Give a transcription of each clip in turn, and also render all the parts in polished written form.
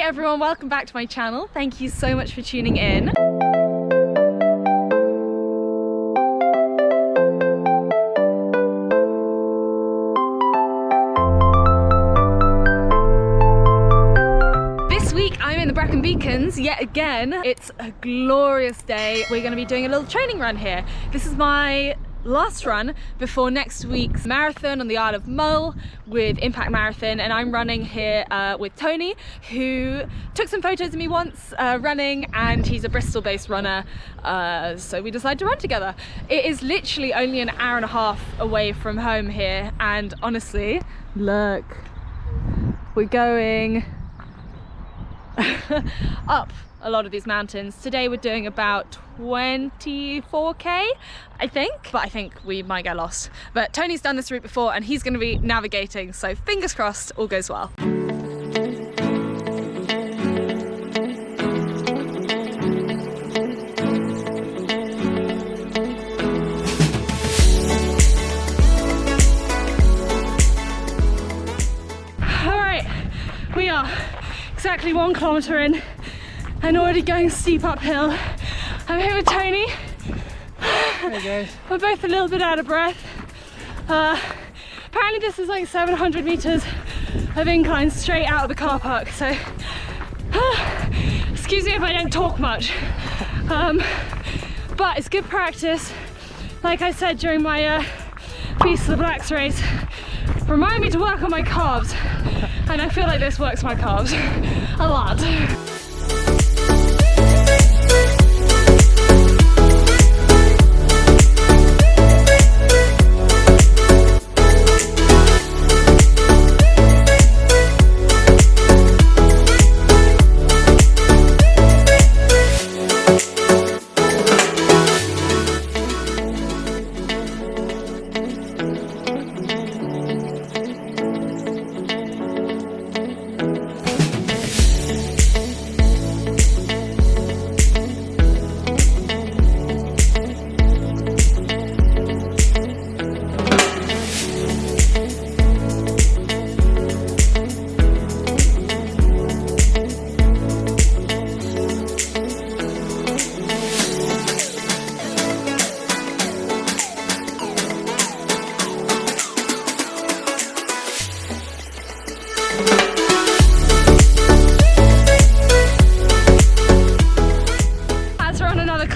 everyone, welcome back to my channel. Thank you so much for tuning in. This week I'm in the Brecon Beacons yet again. It's a glorious day. We're going to be doing a little training run here. This is my last run before next week's marathon on the Isle of Mull with Impact Marathon, and I'm running here with Tony, who took some photos of me once running, and he's a Bristol based runner, so we decided to run together. It is literally only an hour and a half away from home here, and honestly, look, we're going up a lot of these mountains. Today we're doing about 24k, I think, but I think we might get lost. But Tony's done this route before and he's going to be navigating, so fingers crossed all goes well. Alright, we are exactly 1 kilometre in and already going steep uphill. I'm here with Tony. Hey guys. We're both a little bit out of breath. Apparently this is like 700 meters of incline straight out of the car park, so excuse me if I don't talk much, but it's good practice. Like I said during my Feast of the Blacks race, remind me to work on my calves, and I feel like this works my calves a lot.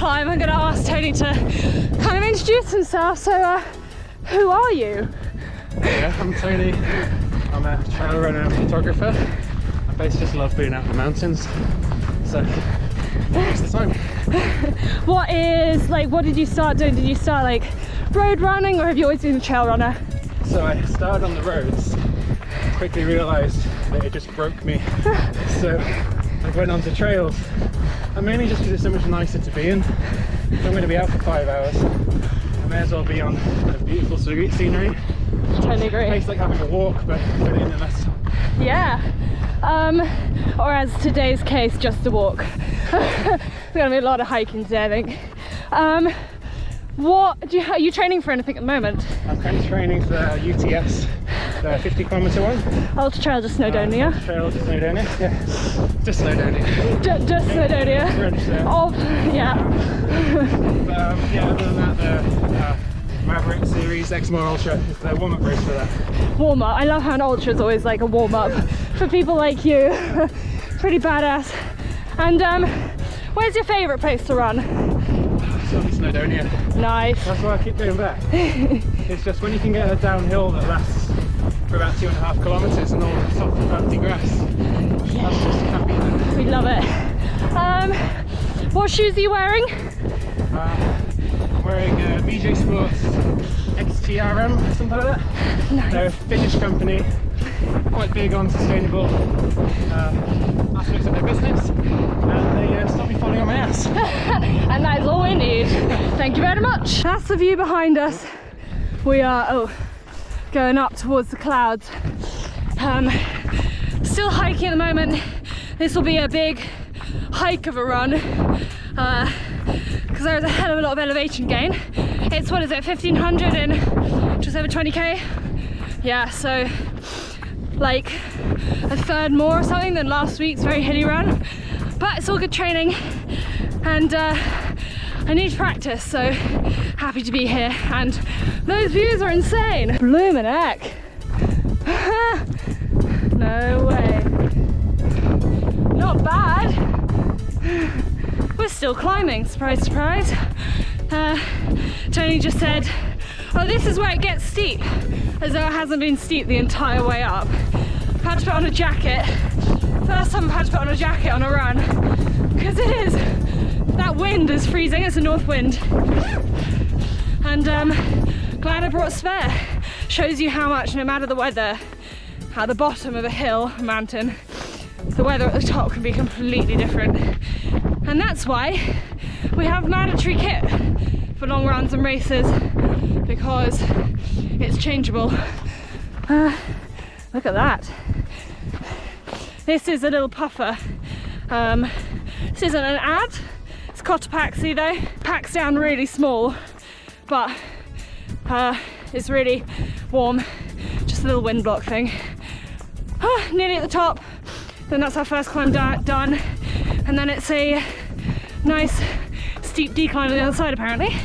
I'm going to ask Tony to kind of introduce himself. So, who are you? Yeah, I'm Tony. I'm a trail runner and photographer. I basically just love being out in the mountains. So, it's the time. What did you start doing? Did you start like road running, or have you always been a trail runner? So I started on the roads, quickly realised that it just broke me. So I went onto trails. And mainly just because it's so much nicer to be in. If I'm going to be out for 5 hours, I may as well be on a beautiful scenery. Totally agree. It's like having a walk, but put it in less. Yeah. Or as today's case, just a walk. There's going to be a lot of hiking today, I think. Are you training for anything at the moment? I'm kind of training for UTS, the 50-kilometre one. Ultra Trail to Snowdonia. Ultra Trail to Snowdonia, yeah. Just Snowdonia. Just Snowdonia. French there. Oh, yeah. But, yeah, other than that, the Maverick Series Exmoor Ultra is the warm-up race for that. Warm-up. I love how an ultra is always like a warm-up for people like you. Pretty badass. And where's your favourite place to run? Still be Snowdonia. Nice. That's why I keep going back. It's just when you can get a downhill that lasts for about 2.5 kilometres and all the soft bouncy grass. Yeah. That's just happy. We love it. What shoes are you wearing? I'm wearing BJ Sports XTRM, something like that. Nice. They're a Finnish company, quite big on sustainable aspects of their business, and they stopped me falling on my ass. And that is all we need. Thank you very much. That's the view behind us. We are going up towards the clouds. Still hiking at the moment. This will be a big hike of a run because there's a hell of a lot of elevation gain. It's, what is it, 1500 and just over 20k? Yeah, so like a third more or something than last week's very hilly run, but it's all good training, and I need practice, so happy to be here. And those views are insane. Bloomin' heck. No way. Not bad. We're still climbing, surprise, surprise. Tony just said, oh, this is where it gets steep, as though it hasn't been steep the entire way up. I've had to put on a jacket. First time I've had to put on a jacket on a run, because it is, that wind is freezing, it's a north wind. And glad I brought spare. Shows you how much, no matter the weather, at the bottom of a hill, a mountain, the weather at the top can be completely different. And that's why we have mandatory kit for long runs and races, because it's changeable. Look at that. This is a little puffer. This isn't an ad, it's Cotopaxi though. Packs down really small, but it's really warm. Just a little wind block thing. Nearly at the top. Then that's our first climb done. And then it's a nice steep decline on the other side apparently,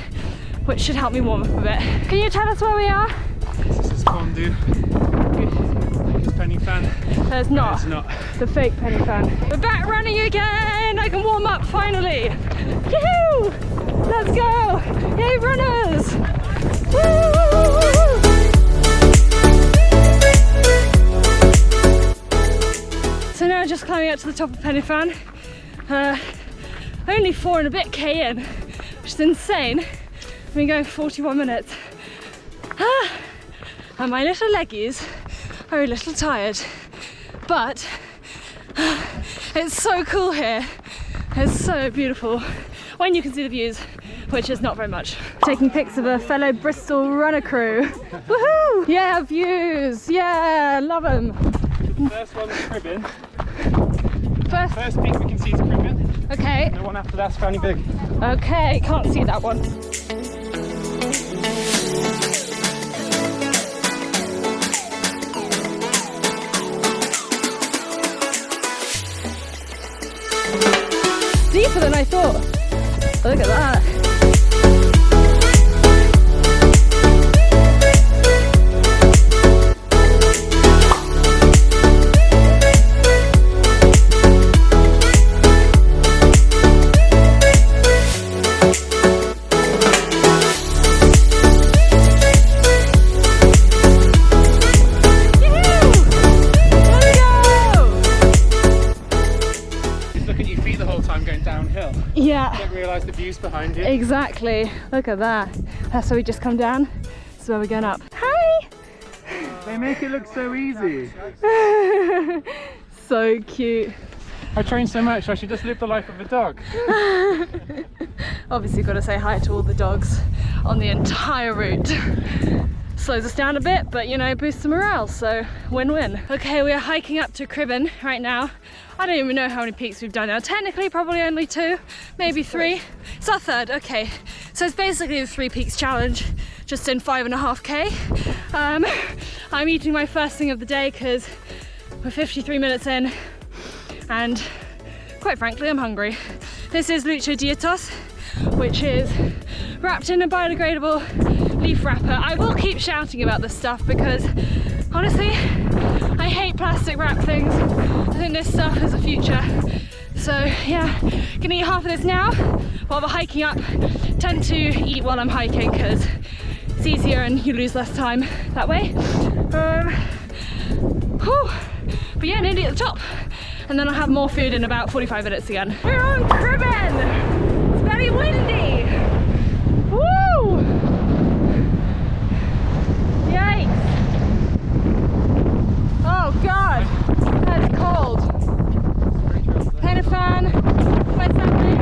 which should help me warm up a bit. Can you tell us where we are? This is Fondue. It's Penny Fan. There's not. It's not. The fake Penny Fan. We're back running again! I can warm up finally! Yoo-hoo! Let's go! Yay, runners! Woo! So now just climbing up to the top of Penny Fan. Only 4 and a bit K in, which is insane. I've been going 41 minutes. And my little leggies are a little tired, but it's so cool here. It's so beautiful when you can see the views, which is not very much. Taking pics of a fellow Bristol runner crew. Woohoo! Yeah, views. Yeah, love them. The first one's Cribbin. First peak we can see is Cribbin. Okay. The one after that's Fanny Big. Okay, can't see that one. Deeper than I thought. Look at that. Yeah. You don't realise the views behind you. Exactly. Look at that. That's where we just come down. This is where we're going up. Hi! They make it look so easy. So cute. I train so much, I should just live the life of a dog. Obviously got to say hi to all the dogs on the entire route. Slows us down a bit, but you know, boosts the morale, so win-win. Okay, we are hiking up to Cribbin right now. I don't even know how many peaks we've done now. Technically, probably only 2, maybe 3. It's our 3rd, okay. So it's basically the 3 peaks challenge, just in 5.5K. I'm eating my first thing of the day because we're 53 minutes in, and quite frankly, I'm hungry. This is Lucho Dietos, which is wrapped in a biodegradable leaf wrapper. I will keep shouting about this stuff because honestly, I hate plastic wrap things. I think this stuff has a future. So yeah, gonna eat half of this now while we're hiking up. Tend to eat while I'm hiking because it's easier and you lose less time that way. But yeah, nearly at the top. And then I'll have more food in about 45 minutes again. We're on Cribbin! It's very windy! Woo! Yikes! Oh god, that's cold. Penifan, what's happening?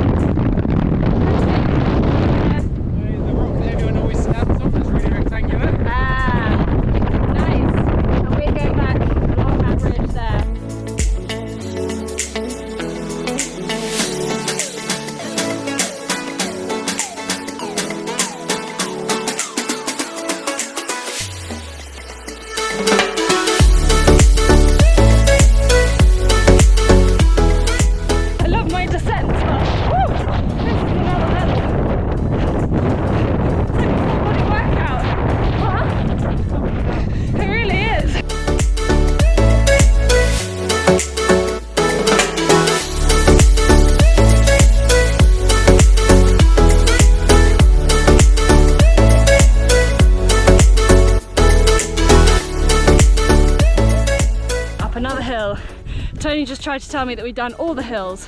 The rock that everyone always stands on, that's really rectangular. Ah, nice. And we're going back along that ridge there. Tony just tried to tell me that we'd done all the hills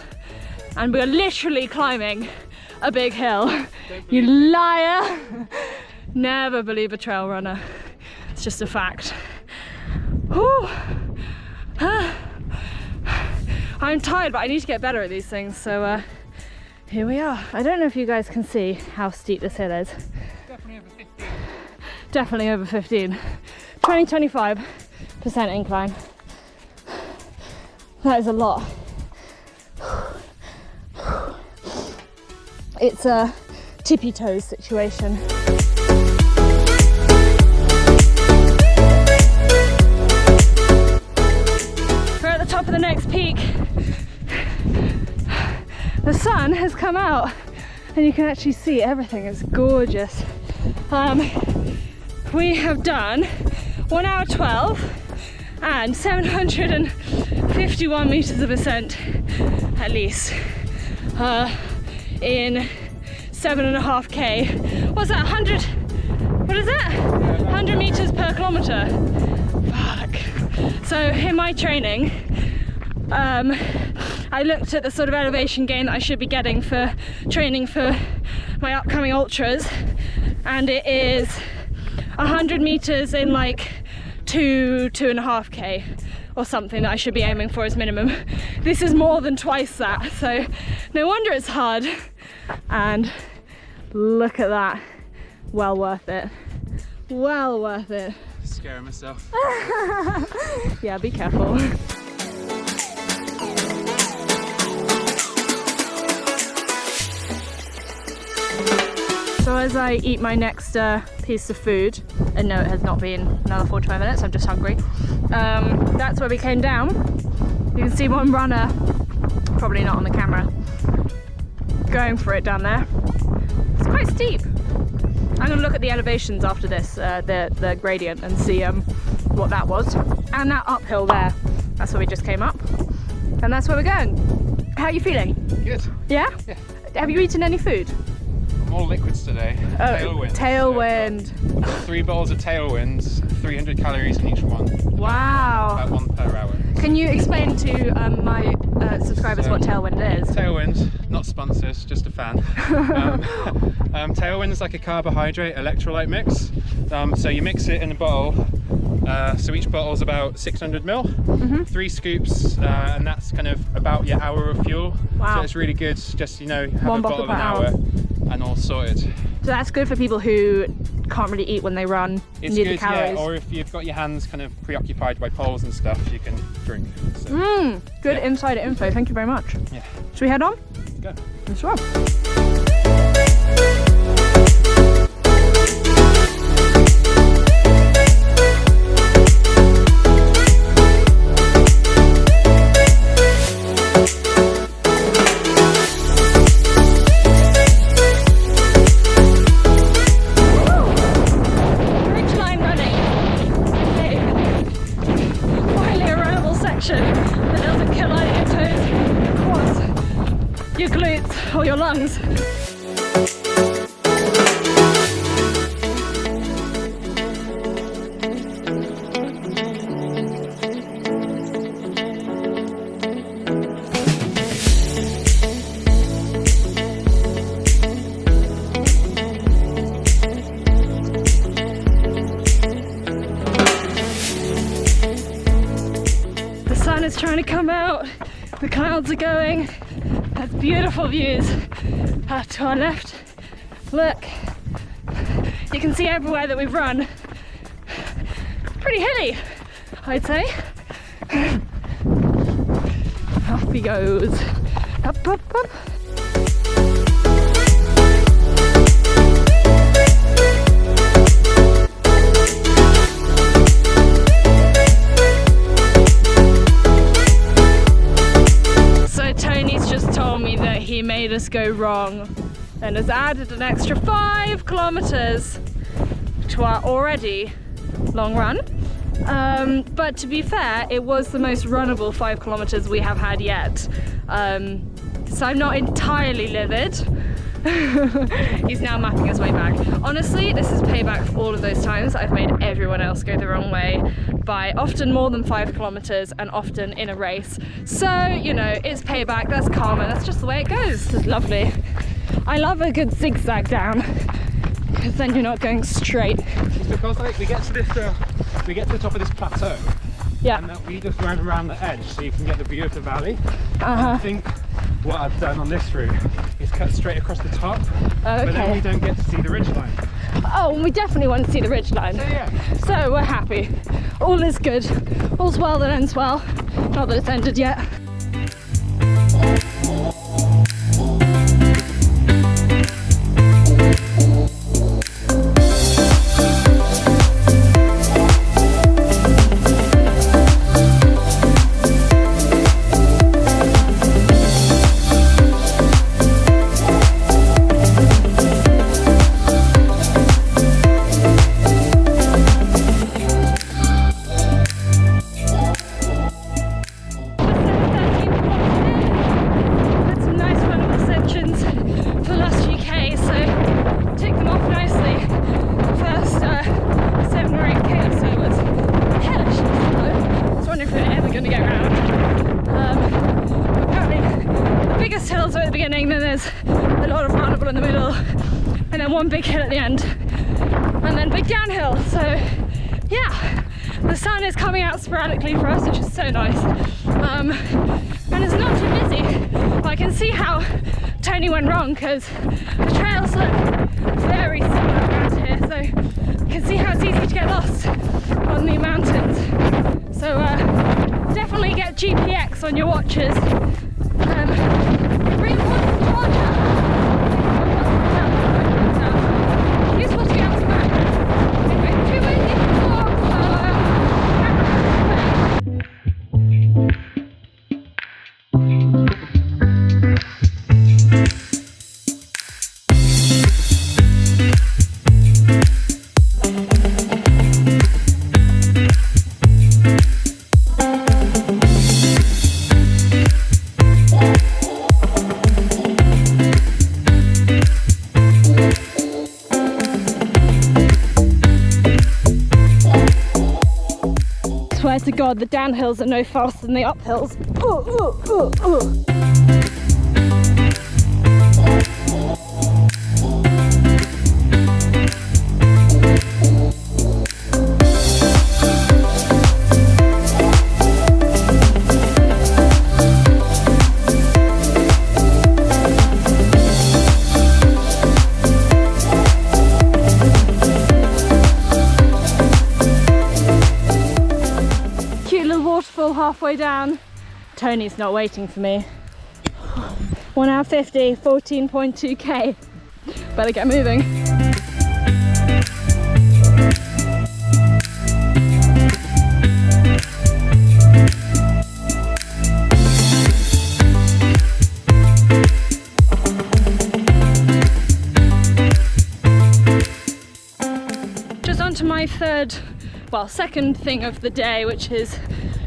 and we're literally climbing a big hill. You liar! Never believe a trail runner. It's just a fact. Whew. I'm tired, but I need to get better at these things, so here we are. I don't know if you guys can see how steep this hill is. Definitely over 15. Definitely over 15. 20-25% incline. That is a lot. It's a tippy toes situation. We're at the top of the next peak. The sun has come out and you can actually see everything. It's gorgeous. We have done 1 hour 12 and 751 meters of ascent at least in 7.5k. What's that, 100? What is that? 100 meters per kilometer. Fuck. So in my training, I looked at the sort of elevation gain that I should be getting for training for my upcoming ultras, and it is 100 meters in like 2.5k or something that I should be aiming for as minimum. This is more than twice that, so no wonder it's hard. And look at that. Well worth it. Well worth it. Scaring myself. Yeah, be careful. So as I eat my next piece of food, and no, it has not been another 45 minutes, I'm just hungry. That's where we came down. You can see one runner, probably not on the camera, going for it down there. It's quite steep. I'm going to look at the elevations after this, the gradient, and see what that was. And that uphill there, that's where we just came up. And that's where we're going. How are you feeling? Good. Yeah? Yeah. Have you eaten any food? More liquids today. Oh, Tailwind. Tailwind. So I've got 3 bottles of Tailwind, 300 calories in each one. Wow. About 1 per hour. Can you explain to my subscribers what Tailwind is? Tailwind, not sponsored, just a fan. Tailwind is like a carbohydrate electrolyte mix. So you mix it in a bottle. So each bottle is about 600 ml, 3 scoops, and that's kind of about your hour of fuel. Wow. So it's really good, just, you know, have 1 a bottle bottle an per hour hour. and all sorted. So that's good for people who can't really eat when they run, It's need good, the calories. yeah, or if you've got your hands kind of preoccupied by poles and stuff, you can drink. So, Good yeah. insider info, thank you very much. Yeah. Should we head on? Go. Let's roll. Ridgeline running. Hey. Finally a runnable section that doesn't kill either your toes, your quads, your glutes or your lungs. The sun is trying to come out, the clouds are going, that's beautiful views. To our left, look, you can see everywhere that we've run. Pretty hilly, I'd say. Up he goes, up, up, up. Tony's just told me that he made us go wrong and has added an extra 5 kilometers to our already long run. But to be fair, it was the most runnable 5 kilometers we have had yet. So I'm not entirely livid, He's now mapping his way back. Honestly, this is payback for all of those times I've made everyone else go the wrong way by often more than 5 kilometers and often in a race. So, you know, it's payback, that's karma, that's just the way it goes. It's lovely. I love a good zigzag down, because then you're not going straight. It's because like we get to this, we get to the top of this plateau. Yeah. And we just ran around the edge so you can get the view of the valley. I think what I've done on this route is cut straight across the top, but then we don't get to see the ridgeline. Oh, we definitely want to see the ridgeline. So yeah. So we're happy. All is good. All's well that ends well. Not that it's ended yet. One big hill at the end and then big downhill. So yeah, the sun is coming out sporadically for us, which is so nice, and it's not too busy. I can see how Tony went wrong because the trails look very similar around here, so you can see how it's easy to get lost on the mountains. So definitely get GPX on your watches. Reinforced Georgia. Swear to God, the downhills are no faster than the uphills. Halfway down. Tony's not waiting for me. 1 hour 50, 14.2k. Better get moving. Just on to my second thing of the day, which is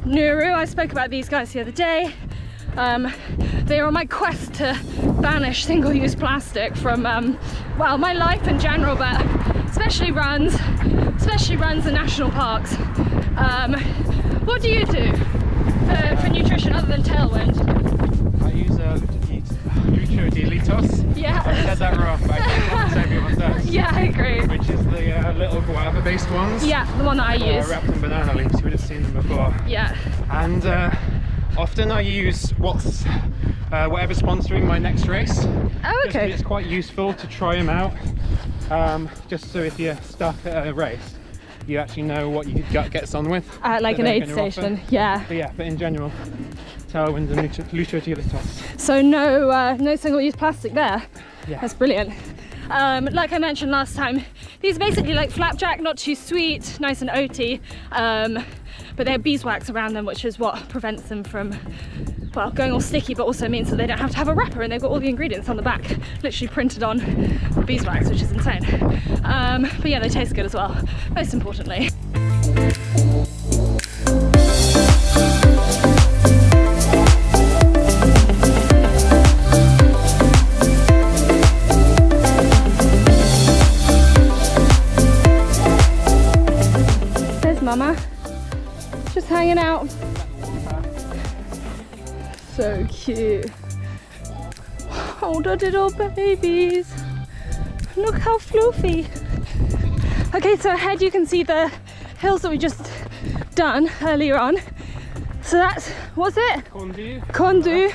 Nuru. I spoke about these guys the other day. They are on my quest to banish single-use plastic from, well, my life in general, but especially runs in national parks. What do you do for nutrition other than Tailwind? I use Lucio. Yeah. I said that wrong, but I think everyone does. Yeah, I agree. Which is the little guava-based ones. Yeah, the one that I use. Wrapped in banana leaves. You would have seen them before. Yeah. And often I use whatever's sponsoring my next race. Oh, okay. It's quite useful to try them out, just so if you're stuck at a race, you actually know what your gut gets on with. Like an aid station, yeah. But in general, Tailwind and Lucio. So no single-use plastic there. Yeah. That's brilliant. Like I mentioned last time, these are basically like flapjack, not too sweet, nice and oaty, but they have beeswax around them, which is what prevents them from, well, going all sticky, but also means that they don't have to have a wrapper, and they've got all the ingredients on the back literally printed on beeswax, which is insane. But yeah, they taste good as well, most importantly. So cute. Oh, the little babies. Look how fluffy. Okay, so ahead you can see the hills that we just done earlier on. So that's, what's it? Condu.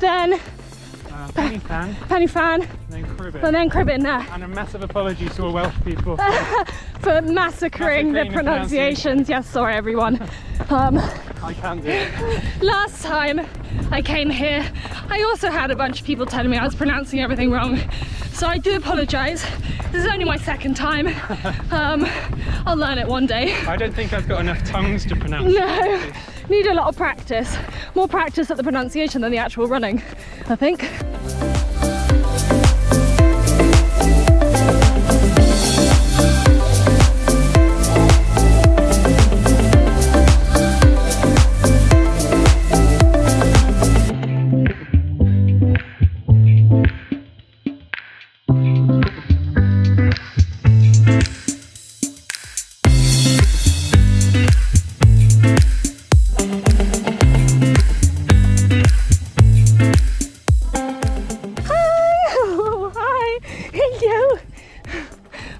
Then Penny Fan. And then Cribbin there. And a massive apology to all Welsh people for massacring the pronunciations. Yes, sorry everyone. I can do it. Last time I came here, I also had a bunch of people telling me I was pronouncing everything wrong. So I do apologise. This is only my second time. I'll learn it one day. I don't think I've got enough tongues to pronounce No, need a lot of practice. More practice at the pronunciation than the actual running, I think.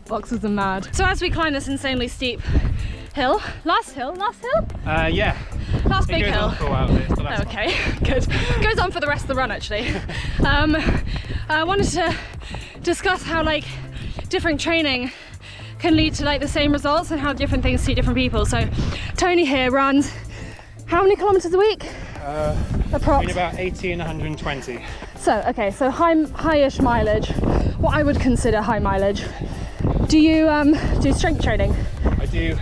Boxers are mad. So as we climb this insanely steep hill, last hill? Yeah. Last big goes hill. On for a while, but it's the last Okay, good. Goes on for the rest of the run actually. I wanted to discuss how like different training can lead to like the same results and how different things suit different people. So Tony here runs how many kilometers a week? Between about 80 and 120. So okay, so high-ish mileage. What I would consider high mileage. Do you do strength training? I do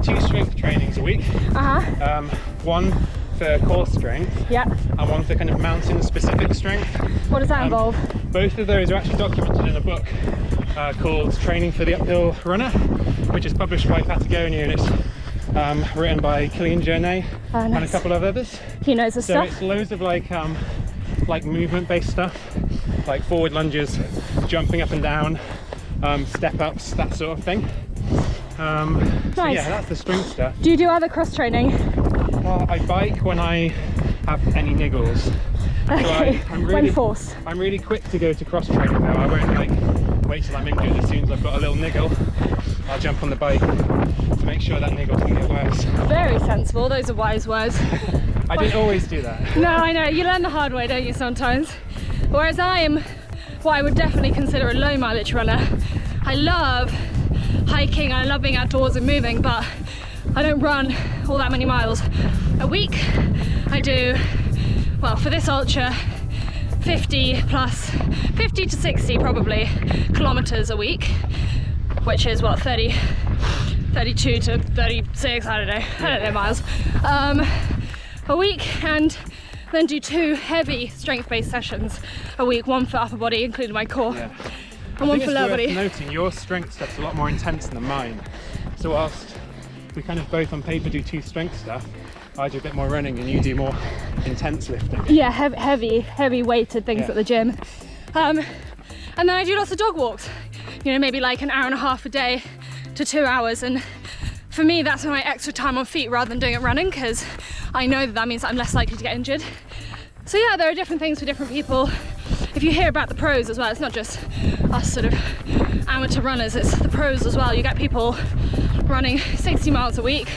2 strength trainings a week. One for core strength. Yeah. And one for kind of mountain specific strength. What does that involve? Both of those are actually documented in a book called Training for the Uphill Runner, which is published by Patagonia, and it's written by Kilian Jornet and a couple of others. He knows the stuff. So it's loads of like movement based stuff, like forward lunges, jumping up and down, step ups, that sort of thing. Nice. So yeah, that's the strength stuff. Do you do other cross training? I bike when I have any niggles. Okay, So when forced. I'm really quick to go to cross training though. I won't like wait till I'm injured. As soon as I've got a little niggle, I'll jump on the bike to make sure that niggle doesn't get worse. Very sensible, those are wise words. I didn't always do that. No, I know, you learn the hard way, don't you, sometimes? Whereas I am what I would definitely consider a low mileage runner. I love hiking, I love being outdoors and moving, but I don't run all that many miles a week. I do, well, for this ultra, 50 to 60 probably kilometers a week, which is what, 32 to 36, I don't know miles a week, and then do 2 heavy strength-based sessions a week, one for upper body, including my core, and one for lower body. Noting your strength stuff's a lot more intense than mine. So whilst we kind of both on paper do 2 strength stuff, I do a bit more running and you do more intense lifting. Yeah, heavy weighted things at the gym. And then I do lots of dog walks. You know, maybe like an hour and a half a day to 2 hours. And for me, that's my extra time on feet rather than doing it running, because I know that means I'm less likely to get injured. So yeah, there are different things for different people. If you hear about the pros as well, it's not just us sort of amateur runners, it's the pros as well. You get people running 60 miles a week,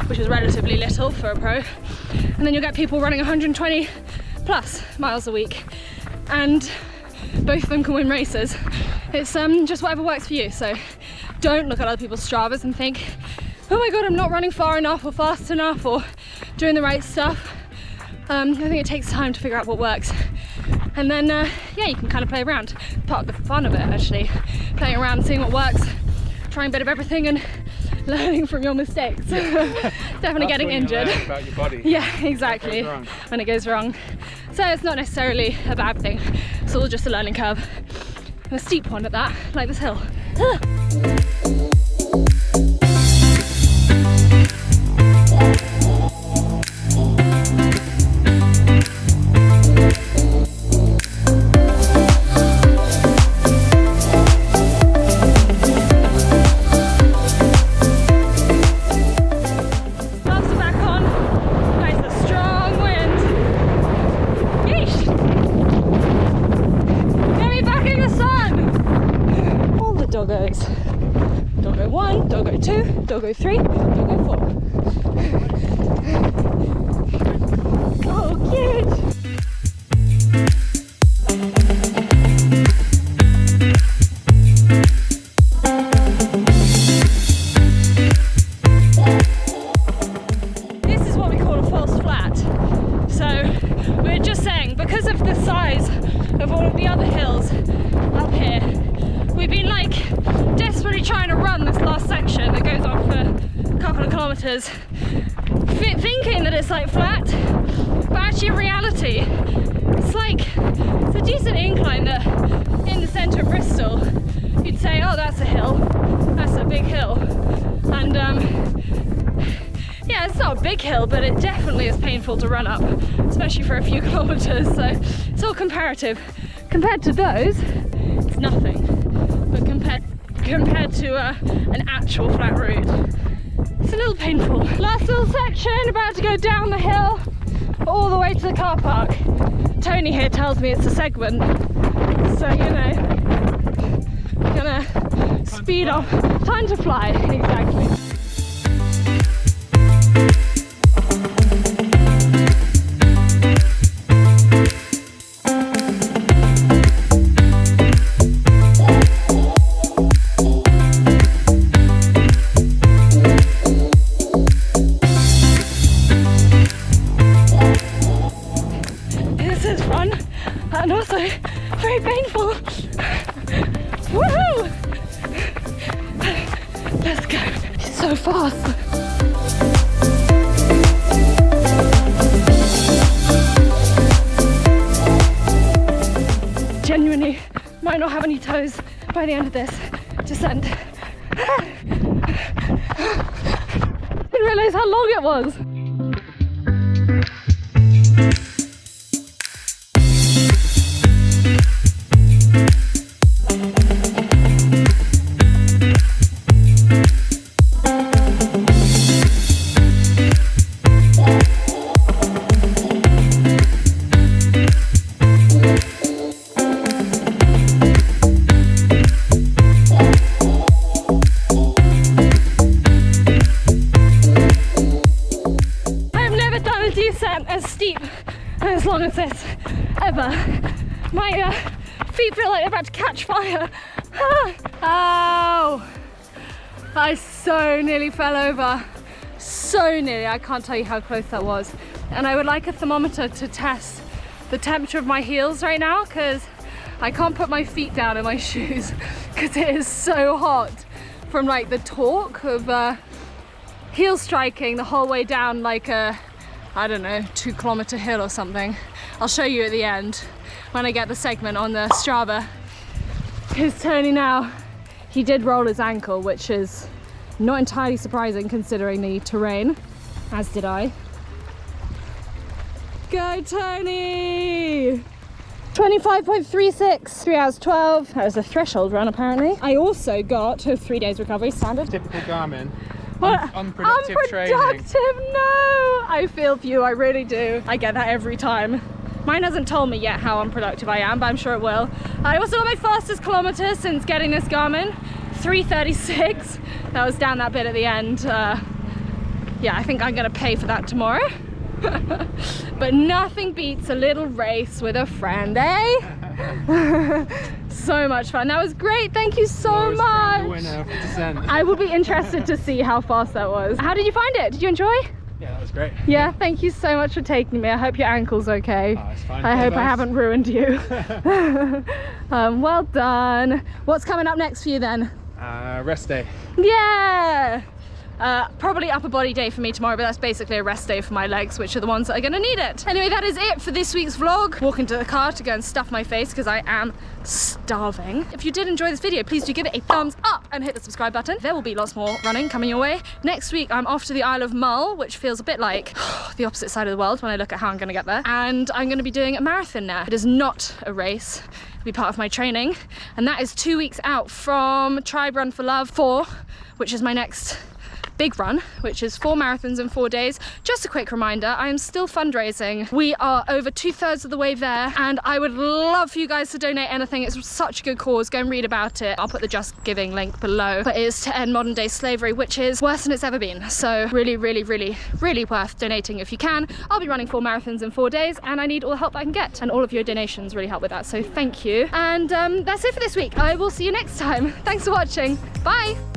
which is relatively little for a pro. And then you'll get people running 120 plus miles a week. And both of them can win races. It's just whatever works for you. So don't look at other people's Stravas and think, oh my God, I'm not running far enough or fast enough or doing the right stuff. I think it takes time to figure out what works. And then, yeah, you can kind of play around. Part of the fun of it, actually. Playing around, seeing what works, trying a bit of everything and learning from your mistakes. Yeah. Definitely getting injured. About your body. Yeah, exactly. When it goes wrong. So it's not necessarily a bad thing. It's all just a learning curve. And a steep one at that, like this hill. 2, doggo 3, doggo 4. Oh, cute! This is what we call a false flat. So we're just saying, because of the size of all of the other hills up here, we've been like desperately trying to run this last section that goes on for a couple of kilometers, thinking that it's like flat, but actually in reality it's a decent incline that in the centre of Bristol you'd say, oh, that's a hill, that's a big hill. And yeah, it's not a big hill, but it definitely is painful to run up, especially for a few kilometers, so it's all comparative. Compared to those, it's nothing, but compared to an actual flat route, it's a little painful. Last little section, about to go down the hill all the way to the car park. Tony here tells me it's a segment, so you know, gonna speed up. Time to fly, exactly. And also very painful. Woohoo! Let's go. It's so fast. Genuinely might not have any toes by the end of this descent. Didn't realise how long it was. As steep and as long as this ever. My feet feel like they're about to catch fire. Ow! I so nearly fell over. So nearly. I can't tell you how close that was. And I would like a thermometer to test the temperature of my heels right now, because I can't put my feet down in my shoes because it is so hot from like the torque of heel striking the whole way down like a, I don't know, 2-kilometer hill or something. I'll show you at the end when I get the segment on the Strava. Because Tony now, he did roll his ankle, which is not entirely surprising considering the terrain, as did I. Go Tony! 25.36, 3 hours 12. That was a threshold run apparently. I also got 3 days recovery standard. Typical Garmin. Unproductive training. No! I feel for you, I really do. I get that every time. Mine hasn't told me yet how unproductive I am, but I'm sure it will. I also got my fastest kilometer since getting this Garmin, 3:36. That was down that bit at the end. Yeah, I think I'm gonna pay for that tomorrow. But nothing beats a little race with a friend, eh? So much fun. That was great. Thank you so much. Winner of the descent. I will be interested to see how fast that was. How did you find it? Did you enjoy? Yeah, that was great. Yeah, thank you so much for taking me. I hope your ankle's okay. Oh, it's fine. I hope I haven't ruined you. Well done. What's coming up next for you then? Rest day. Yeah! Probably upper body day for me tomorrow, but that's basically a rest day for my legs, which are the ones that are gonna need it. Anyway, that is it for this week's vlog. Walking to the car to go and stuff my face because I am starving. If you did enjoy this video, please do give it a thumbs up and hit the subscribe button. There will be lots more running coming your way. Next week, I'm off to the Isle of Mull, which feels a bit like the opposite side of the world when I look at how I'm gonna get there. And I'm gonna be doing a marathon there. It is not a race. It'll be part of my training. And that is 2 weeks out from Tribe Run for Love 4, which is my next big run, which is 4 marathons in 4 days. Just a quick reminder, I am still fundraising. We are over 2/3 of the way there, and I would love for you guys to donate anything. It's such a good cause. Go and read about it. I'll put the Just Giving link below. But it is to end modern day slavery, which is worse than it's ever been. So really, really, really, really worth donating if you can. I'll be running 4 marathons in 4 days, and I need all the help I can get, and all of your donations really help with that. So thank you. And that's it for this week. I will see you next time. Thanks for watching. Bye.